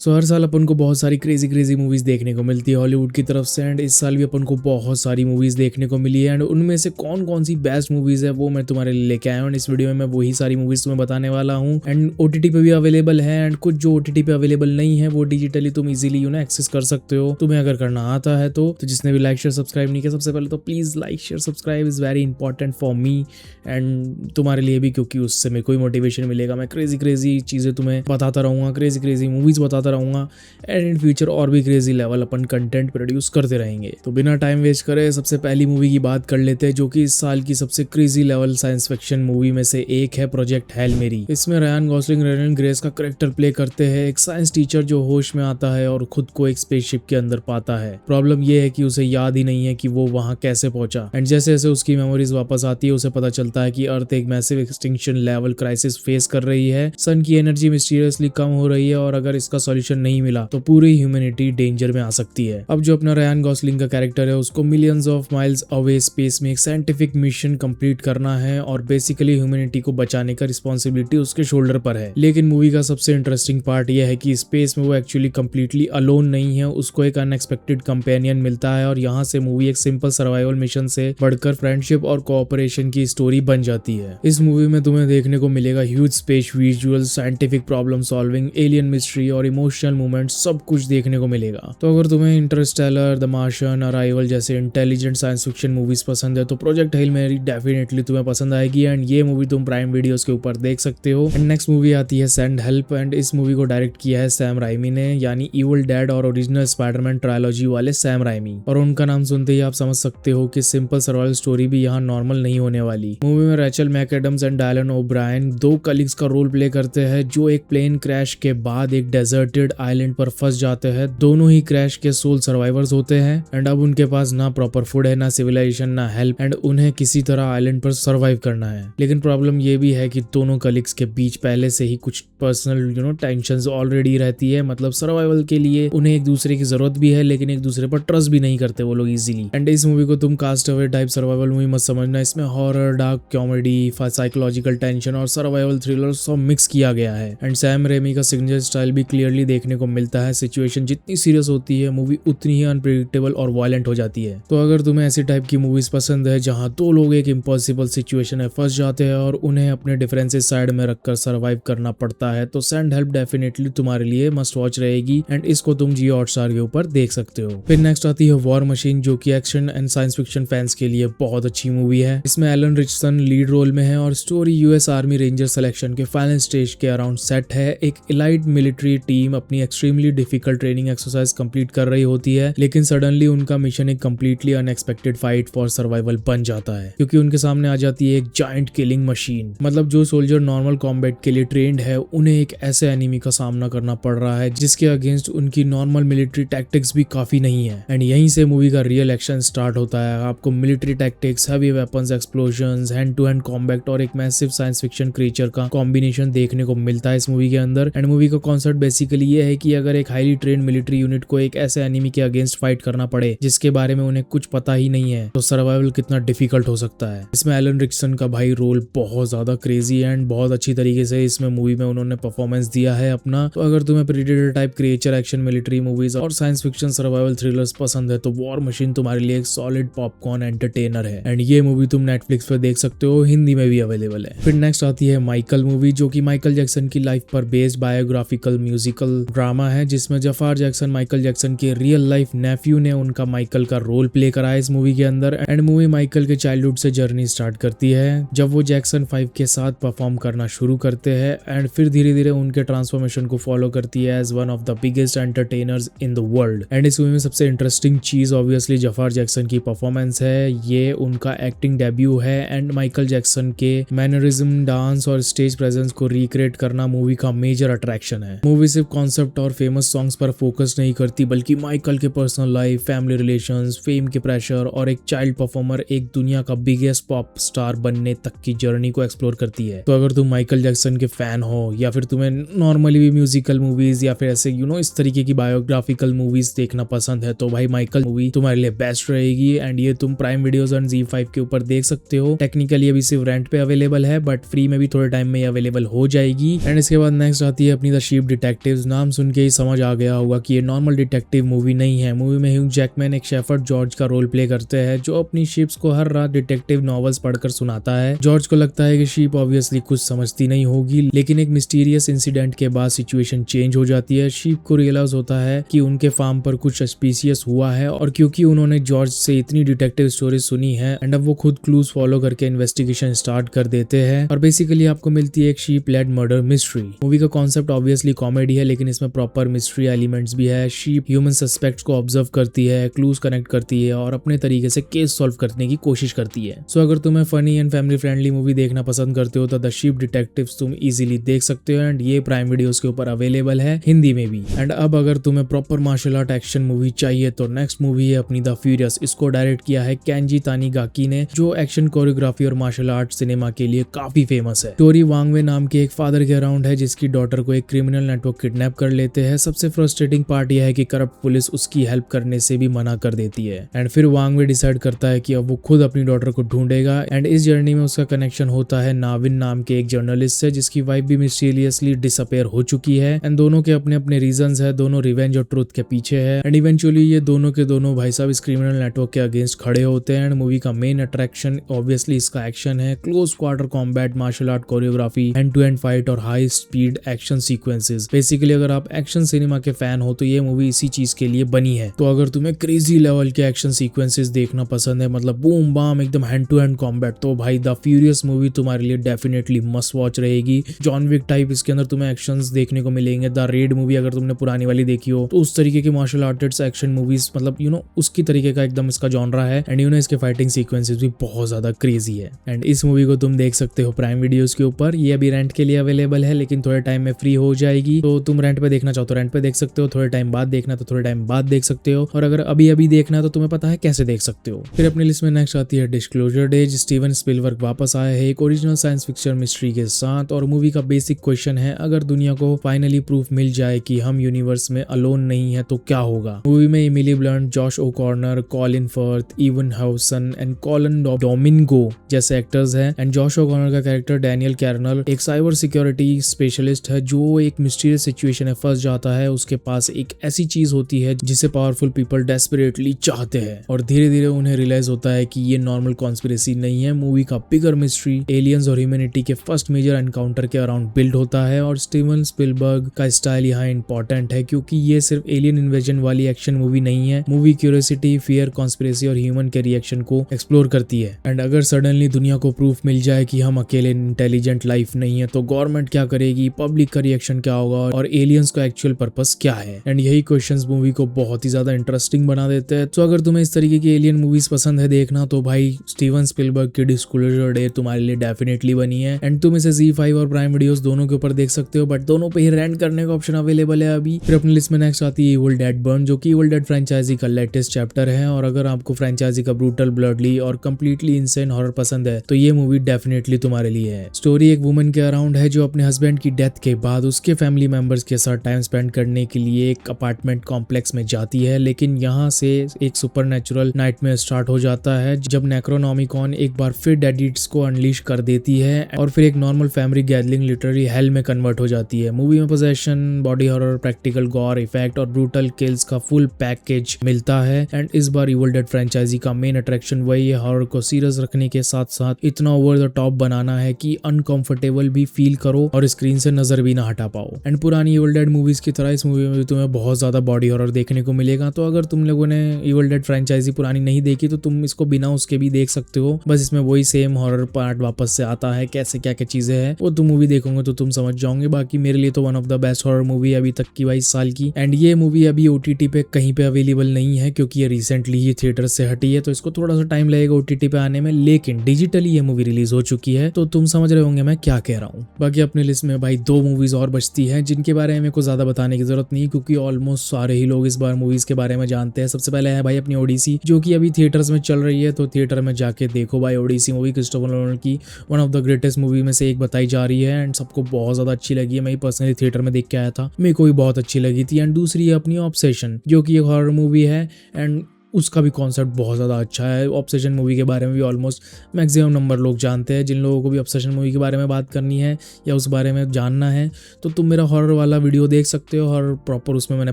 सो हर साल अपन को बहुत सारी क्रेजी क्रेजी मूवीज देखने को मिलती है हॉलीवुड की तरफ से। एंड इस साल भी अपन को बहुत सारी मूवीज देखने को मिली है। एंड उनमें से कौन कौन सी बेस्ट मूवीज है वो मैं तुम्हारे लिए लेके आया हूँ। इस वीडियो में मैं वही सारी मूवीज तुम्हें बताने वाला हूँ। एंड ओटीटी पे भी अवेलेबल है। एंड कुछ जो ओटीटी पे अवेलेबल नहीं है वो डिजिटली तुम इजीली एक्सेस कर सकते हो, तुम्हें अगर करना आता है तो जिसने भी लाइक शेयर सब्सक्राइब नहीं किया, सबसे पहले तो please like share subscribe is very important for me and तुम्हारे लिए भी, क्योंकि उससे मेरे को मोटिवेशन मिलेगा। मैं क्रेजी क्रेजी चीजें तुम्हें बताता रहूंगा, क्रेजी क्रेजी मूवीज बताता रहूंगा एंड इन फ्यूचर और भी क्रेजी लेवल अपन कंटेंट प्रोड्यूस करते रहेंगे। तो बिना टाइम वेस्ट करे सबसे पहली मूवी की बात कर लेते हैं, जो कि इस साल की सबसे crazy level science fiction movie में से एक है, प्रोजेक्ट हेल मेरी। इसमें रायन गॉसलिंग रेलन ग्रेस का कैरेक्टर प्ले करते हैं एक साइंस टीचर जो होश में आता है और खुद को एक स्पेसशिप के अंदर पाता है। प्रॉब्लम यह है कि उसे याद ही नहीं है कि वो वहां कैसे पहुंचा। एंड जैसे जैसे उसकी मेमोरीज वापस आती है उसे पता चलता है कि अर्थ एक massive extinction level crisis face कर रही है। सन की एनर्जी मिस्टीरियसली कम हो रही है और अगर इसका सॉल्यूशन नहीं मिला तो पूरी ह्यूमैनिटी डेंजर में आ सकती है। अब जो अपना रायन गॉसलिंग का कैरेक्टर है उसको millions of miles away space में एक साइंटिफिक मिशन कंप्लीट करना है और बेसिकली ह्यूमैनिटी को बचाने का रिस्पॉन्सिबिलिटी उसके शोल्डर पर है। लेकिन मूवी का सबसे इंटरेस्टिंग पार्ट यह है कि स्पेस में वो एक्चुअली कंप्लीटली अलोन नहीं है, उसको एक अनएक्सपेक्टेड कंपेनियन मिलता है और यहाँ से मूवी एक सिंपल सर्वाइवल मिशन से बढ़कर फ्रेंडशिप और कोऑपरेशन की स्टोरी बन जाती है। इस मूवी में तुम्हें देखने को मिलेगा huge space visual, scientific problem solving, alien mystery और इमोशनल मूवमेंट, सब कुछ देखने को मिलेगा। तो अगर तुम्हें इंटरस्टेलर, द मार्शियन, अराइवल जैसे इंटेलिजेंट साइंस फिक्शन मूवीज पसंद है तो प्रोजेक्ट हेल मेरी डेफिनेटली तुम्हें पसंद आएगी। एंड ये मूवी तुम प्राइम वीडियोस के ऊपर देख सकते हो। एंड नेक्स्ट मूवी आती है सेंड हेल्प। एंड इस मूवी को डायरेक्ट किया है सैम राइमी ने, यानी इविल डेड और ओरिजिनल स्पाइडरमैन ट्रायलॉजी वाले सैम राइमी। और उनका नाम सुनते ही आप समझ सकते हो कि सिंपल सर्वाइवल स्टोरी भी यहाँ नॉर्मल नहीं होने वाली। मूवी में Rachel McAdams and Dylan O'Brien दो कलीग्स का रोल प्ले करते हैं जो एक प्लेन क्रैश के बाद एक डेजर्टेड आइलैंड पर फंस जाते हैं। दोनों ही क्रैश के सोल सर्वाइवर्स होते हैं एंड अब उनके पास ना प्रॉपर फूड है, ना सिविलाइजेशन, ना हेल्प एंड उन्हें किसी तरह आइलैंड पर सर्वाइव करना है। लेकिन प्रॉब्लम ये भी है कि दोनों कलीग्स के बीच पहले से ही कुछ पर्सनल टेंशंस ऑलरेडी रहती है। मतलब सर्वाइवल के लिए उन्हें एक दूसरे की जरूरत भी है लेकिन एक दूसरे पर ट्रस्ट भी नहीं करते वो लोग इजीली। एंड इस मूवी को तुम cast away type survival movie मत समझना, इसमें horror, dark comedy, psychological tension और सर्वाइवल थ्रिलर सब मिक्स किया गया है। एंड सैम रेमी का सिग्नेचर स्टाइल भी क्लियरली देखने को मिलता है। सिचुएशन जितनी सीरियस होती है मूवी उतनी ही अनप्रेडिक्टेबल और वायलेंट हो जाती है। तो अगर तुम्हें ऐसी टाइप की मूवीज पसंद है जहां दो लोग एक इम्पॉसिबल सिचुएशन में फंस जाते हैं और उन्हें अपने डिफरेंसेस साइड में रखकर सर्वाइव करना पड़ता है तो सेंड हेल्प डेफिनेटली तुम्हारे लिए मस्ट वॉच रहेगी। एंड इसको तुम जियो हॉटस्टार के ऊपर देख सकते हो। फिर नेक्स्ट आती है वॉर मशीन, जो कि action and science fiction fans के लिए बहुत अच्छी मूवी है। इसमें एलन रिचसन लीड रोल में है और story US army ranger selection के फाइनल स्टेज के अराउंड सेट है। एक इलाइट मिलिट्री टीम अपनी extremely difficult training exercise complete कर रही होती है लेकिन सडनली उनका मिशन एक completely unexpected fight for survival बन जाता है, क्योंकि उनके सामने आ जाती है एक जायंट किलिंग मशीन। मतलब जो सोल्जर नॉर्मल कॉम्बैट के लिए ट्रेंड है उन्हें एक ऐसे एनिमी का सामना करना पड़ रहा है जिसके अगेंस्ट उनकी नॉर्मल मिलिट्री टैक्टिक्स भी काफी नहीं है। एंड यहीं से मूवी का रियल एक्शन स्टार्ट होता है। आपको military tactics, heavy weapons, explosions, hand to hand combat और एक मैसिव साइंस फिक्शन क्रिएचर का कॉम्बिनेशन देखने को मिलता है इस मूवी के अंदर। एंड मूवी का कॉन्सेप्ट बेसिकली ये है कि अगर एक हाईली ट्रेंड मिलिट्री यूनिट को एक ऐसे एनिमी के अगेंस्ट फाइट करना पड़े जिसके बारे में उन्हें कुछ पता ही नहीं है तो सर्वाइवल कितना डिफिकल्ट हो सकता है। इसमें एलन रिचसन का भाई रोल बहुत ज्यादा क्रेजी एंड बहुत अच्छी तरीके से इसमें मूवी में उन्होंने परफॉर्मेंस दिया है अपना। तो अगर तुम्हें predator type creature, action, military movies और साइंस फिक्शन सर्वाइवल थ्रिलर्स पसंद है तो वॉर मशीन तुम्हारे लिए एक सॉलिड पॉपकॉर्न एंटरटेनर है। एंड ये मूवी तुम नेटफ्लिक्स पर देख सकते हो, हिंदी में भी अवेलेबल है। फिर नेक्स्ट आती है माइकल मूवी, जो कि माइकल जैक्सन की लाइफ पर बेस्ड बायोग्राफिकल म्यूजिकल ड्रामा है जिसमें जफार जैक्सन माइकल जैक्सन के रियल लाइफ नेफ्यू ने उनका माइकल का रोल प्ले करा है इस मूवी के अंदर। एंड मूवी माइकल के चाइल्डहुड से जर्नी स्टार्ट करती है जब वो जैक्सन 5 के साथ परफॉर्म करना शुरू करते हैं एंड फिर धीरे धीरे उनके ट्रांसफॉर्मेशन को फॉलो करती है as one of the biggest entertainers in the world. And इस मूवी में सबसे इंटरेस्टिंग चीज ऑब्वियसली जफार जैक्सन की परफॉर्मेंस है। ये उनका एक्टिंग डेब्यू है एंड माइकल जैक्सन के मैनरिज्म, डांस और स्टेज प्रेजेंस को रिक्रिएट करना मूवी का मेजर अट्रैक्शन है। मूवी सिर्फ कॉन्सेप्ट और फेमस सॉन्ग्स पर फोकस नहीं करती बल्कि माइकल के personal life, family relations, fame के प्रेशर और एक चाइल्ड परफॉर्मर एक दुनिया का बिगेस्ट पॉप स्टार बनने तक की जर्नी को एक्सप्लोर करती है। तो अगर तुम माइकल जैक्सन के फैन हो या फिर तुम्हें नॉर्मली भी म्यूजिकल मूवीज या फिर ऐसे इस तरीके की बायोग्राफिकल मूवीज देखना पसंद है तो भाई माइकल मूवी तुम्हारे लिए बेस्ट रहेगी। एंड ये तुम प्राइम वीडियोस और ZEE5 के ऊपर देख सकते हो। टेक्निकली अभी सिर्फ रेंट पे अवेलेबल है बट फ्री में भी थोड़े टाइम में अवेलेबल हो जाएगी। एंड इसके बाद नेक्स्ट आती है अपनी द शीप डिटेक्टिव्स, नाम सुन के ही समझ आ गया होगा कि ये नॉर्मल डिटेक्टिव मूवी नहीं है। मूवी में ह्यू जैकमैन एक शेफर्ड जॉर्ज का रोल प्ले करते हैं जो अपनी शिप्स को हर रात डिटेक्टिव नॉवेल्स पढ़कर सुनाता है। जॉर्ज को लगता है कि शिप ऑब्वियसली कुछ समझती नहीं होगी, लेकिन एक मिस्टीरियस इंसिडेंट के बाद सिचुएशन चेंज हो जाती है। शिप को रियलाइज होता है कि उनके फार्म पर कुछ सस्पिशियस हुआ है, और क्योंकि उन्होंने जॉर्ज से इतनी डिटेक्टिव स्टोरी सुनी है एंड अब वो खुद क्लूज फॉलो करके इन्वेस्टिगेशन स्टार्ट कर देते हैं। और बेसिकली आपको मिलती है एक sheep led murder mystery. Movie का कॉन्सेप्ट ऑब्वियसली कॉमेडी है, लेकिन इसमें प्रॉपर मिस्ट्री एलिमेंट्स भी है। शीप ह्यूमन सस्पेक्ट्स को ऑब्जर्व करती है, क्लूज कनेक्ट करती है और अपने तरीके से केस सॉल्व करने की कोशिश करती है। सो अगर तुम्हें funny and family friendly movie देखना पसंद करते हो तो द शीप डिटेक्टिव्स तुम इजीली देख सकते हो, एंड ये प्राइम वीडियोस के ऊपर अवेलेबल है हिंदी में भी। एंड अब अगर तुम्हें proper martial art action movie चाहिए तो नेक्स्ट मूवी है अपनी द फ्यूरियस। इसको डायरेक्ट किया है केंजी तानीगाकी ने, जो एक्शन कोरियोग्राफी और मार्शल आर्ट सिनेमा के लिए काफी फेमस है। टोरी वांगवे नाम के एक फादर के अराउंड है जिसकी डॉटर को एक क्रिमिनल नेटवर्क किडनैप कर लेते हैं। सबसे फ्रस्ट्रेटिंग पार्ट यह है कि करप्ट पुलिस उसकी हेल्प करने से भी मना कर देती है, एंड फिर वांगवे डिसाइड करता है कि अब वो खुद अपनी डॉटर को ढूंढेगा। एंड इस जर्नी में उसका कनेक्शन होता है नाविन नाम के एक जर्नलिस्ट से, जिसकी वाइफ भी मिस्टीरियसली डिसअपेयर हो चुकी है। एंड दोनों के अपने अपने रीजंस है, दोनों रिवेंज और ट्रुथ के पीछे है। एंड इवेंचुअली ये दोनों के दोनों भाई साहब इस क्रिमिनल नेटवर्क के अगेंस्ट खड़े होते हैं। एंड मूवी का मेन अट्रैक्शन ऑब्वियसली इसका एक्शन है, close quarter combat, martial art choreography, end to end fight और high speed action sequences. Basically अगर आप एक्शन सिनेमा के फैन हो तो ये मूवी इसी चीज के लिए बनी है। तो अगर तुम्हें क्रेजी लेवल के एक्शन सीक्वेंसेस देखना पसंद है, मतलब बूम बाम एकदम हैंड टू हैंड कॉम्बैट, तो भाई द फ्यूरियस मूवी तुम्हारे लिए डेफिनेटली मस्ट वॉच रहेगी। जॉन विक टाइप इसके अंदर तुम्हें एक्शंस देखने को मिलेंगे। द रेड मूवी अगर तुमने पुरानी वाली देखी हो तो उस तरीके की मार्शल आर्टिस्ट एक्शन मूवीज, मतलब उसकी तरीके का एकदम इसका जॉनरा है। एंड इसके फाइटिंग सीक्वेंसेस भी बहुत ज्यादा क्रेजी है। एंड इस मूवी को तुम देख सकते हो प्राइम वीडियोस के ऊपर। ये अभी रेंट के लिए अवेलेबल है, लेकिन थोड़े टाइम में फ्री हो जाएगी। तो तुम रेंट पे देखना चाहो तो रेंट पे देख सकते हो, थोड़े टाइम बाद देखना तो थोड़े टाइम बाद देख सकते हो, और अगर अभी अभी देखना है तो तुम्हें पता है कैसे देख सकते हो। फिर अपनी लिस्ट में नेक्स्ट आती है डिस्क्लोजर डेज। स्टीवन स्पिलबर्ग वापस आए हैं एक ओरिजिनल साइंस फिक्शन मिस्ट्री के साथ, और मूवी का बेसिक क्वेश्चन है अगर दुनिया को फाइनली प्रूफ मिल जाए कि हम यूनिवर्स में अलोन नहीं है तो क्या होगा। मूवी में Emily Blunt, Josh O'Connor, Colin Firth, Evan Housen and Colman Domingo जैसे एक्टर्स हैं। एंड जॉश ओकॉर्नर का कैरेक्टर डैनियल कैरनल एक साइबर सिक्योरिटी स्पेशलिस्ट है जो एक मिस्टीरियस सिचुएशन में फंस जाता है। उसके पास एक ऐसी चीज होती है जिसे पावरफुल पीपल डेस्परेटली चाहते हैं, और धीरे धीरे उन्हें रियलाइज होता है कि ये नॉर्मल कॉन्स्पिरेसी नहीं है। मूवी का बिगर मिस्ट्री एलियंस और ह्यूमैनिटी के फर्स्ट मेजर एनकाउंटर के अराउंड बिल्ड होता है, और स्टीवन स्पिलबर्ग का स्टाइल यहाँ इंपॉर्टेंट है क्योंकि ये सिर्फ एलियन इन्वेजन वाली एक्शन मूवी नहीं है। मूवी क्यूरियोसिटी, फियर, कॉन्स्पिरेसी और ह्यूमन के रिएक्शन को एक्सप्लोर करती है। एंड अगर सडनली दुनिया को प्रूफ मिल जाए कि हम अकेले इंटेलिजेंट लाइफ नहीं है तो गवर्नमेंट क्या करेगी, पब्लिक का रिएक्शन क्या होगा, और एलियंस का एक्चुअल पर्पस क्या है। एंड यही क्वेश्चंस मूवी को बहुत ही ज्यादा इंटरेस्टिंग बना देते हैं। तो अगर तुम्हें इस तरीके की एलियन मूवीज पसंद है देखना तो भाई स्टीवन स्पिलबर्ग की डिस्क्लोजर डे तुम्हारे लिए डेफिनेटली बनी है। एंड तुम इसे Z5 और प्राइम वीडियोस दोनों के ऊपर देख सकते हो, बट दोनों पे ही रेंट करने का ऑप्शन अवेलेबल है अभी। फिर अपनी लिस्ट में नेक्स्ट आती है इविल डेड बर्न, जो कि इविल डेड फ्रेंचाइजी का लेटेस्ट चैप्टर है, और अगर आपको फ्रेंचाइजी का ब्रूटल, ब्लडली और कंप्लीटली इंसेन हॉरर पसंद है तो ये मूवी डेफिनेटली तुम्हारे लिए है। स्टोरी एक वुमन के अराउंड है जो अपने हस्बैंड की डेथ के बाद उसके फैमिली मेंबर्स के साथ टाइम स्पेंड करने के लिए एक अपार्टमेंट कॉम्प्लेक्स में जाती है, लेकिन यहाँ से एक सुपरनैचुरल नाइटमेयर स्टार्ट हो जाता है जब नेक्रोनॉमिकॉन एक बार फिर डेडिट्स को अनलीश कर देती है, और फिर एक normal family gathering literally hello में कन्वर्ट हो जाती है। मूवी में possession, body horror, practical gore effect और ब्रूटल किल्स का फुल पैकेज मिलता है। एंड इस बार इविल डेड फ्रेंचाइजी का मेन अट्रैक्शन वही है, हॉरर को सीरियस रखने के साथ साथ इतना ओवर द टॉप बनाना है कि अनकंफर्टेबल भी फील करो और स्क्रीन से नजर भी ना हटा पाओ। एंड पुरानी इविल डेड मूवीज की तरह इस मूवी में भी तुम्हें बहुत ज्यादा बॉडी हॉरर देखने को मिलेगा। तो अगर तुम लोगों ने इविल डेड फ्रेंचाइजी पुरानी नहीं देखी तो तुम इसको बिना उसके भी देख सकते हो, बस इसमें वही सेम हॉरर पार्ट वापस से आता है। कैसे क्या क्या चीजें हैं वो तुम मूवी देखोगे तो तुम समझ जाओगे। बाकी मेरे लिए तो one of the best horror movie अभी तक की 22 साल की। एंड ये मूवी अभी OTT पे कहीं पे अवेलेबल नहीं है क्योंकि ये रिसेंटली ही थिएटर से हटी है, तो इसको थोड़ा सा टाइम लगेगा OTT पे आने में, लेकिन डिजिटली ये मूवी रिलीज हो चुकी है, तो तुम समझ रहे होंगे मैं क्या कह रहा हूँ। बाकी अपनी लिस्ट में भाई 2 मूवीज और बचती हैं जिनके बारे में मेरे को ज्यादा बताने की जरूरत नहीं क्योंकि ऑलमोस्ट सारे ही लोग इस बार मूवीज के बारे में जानते हैं। सबसे पहले है भाई अपनी ओडिसी, जो कि अभी थिएटर्स में चल रही है, तो थिएटर में जाके देखो भाई। ओडिसी मूवी क्रिस्टोफर नोलन की one of the greatest movie में से एक बताई जा रही है, एंड सबको बहुत ज्यादा अच्छी लगी है। मैं पर्सनली थिएटर में देख के आया था, मेरे को भी बहुत अच्छी लगी थी। एंड दूसरी है अपनी ऑब्सेशन, जो कि एक हॉरर मूवी है, एंड उसका भी कॉन्सेप्ट बहुत ज़्यादा अच्छा है। ऑब्सेशन मूवी के बारे में भी ऑलमोस्ट मैक्सिमम नंबर लोग जानते हैं। जिन लोगों को भी ऑब्सेशन मूवी के बारे में बात करनी है या उस बारे में जानना है तो तुम मेरा हॉरर वाला वीडियो देख सकते हो। हॉरर प्रॉपर उसमें मैंने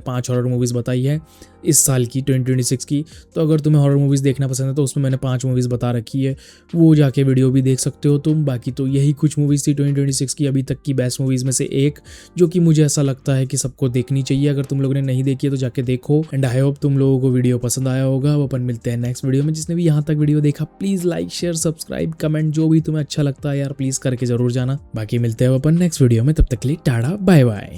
5 हॉरर मूवीज़ बताई है इस साल की 2026 की। तो अगर तुम्हें हॉरर मूवीज़ देखना पसंद है तो उसमें मैंने 5 मूवीज़ बता रखी है, वो जाके वीडियो भी देख सकते हो तुम। बाकी तो यही कुछ मूवीज़ थी 2026 की अभी तक की बेस्ट मूवीज़ में से एक, जो कि मुझे ऐसा लगता है कि सबको देखनी चाहिए। अगर तुम लोगों ने नहीं देखी है तो जाके देखो। एंड आई होप तुम लोगों को वीडियो पसंद आया होगा। अब अपन मिलते हैं नेक्स्ट वीडियो में। जिसने भी यहाँ तक वीडियो देखा please like share subscribe comment जो भी तुम्हें अच्छा लगता है यार प्लीज़ करके जरूर जाना। बाकी मिलते हैं अपन नेक्स्ट वीडियो में, तब तक के लिए टाटा बाय बाय।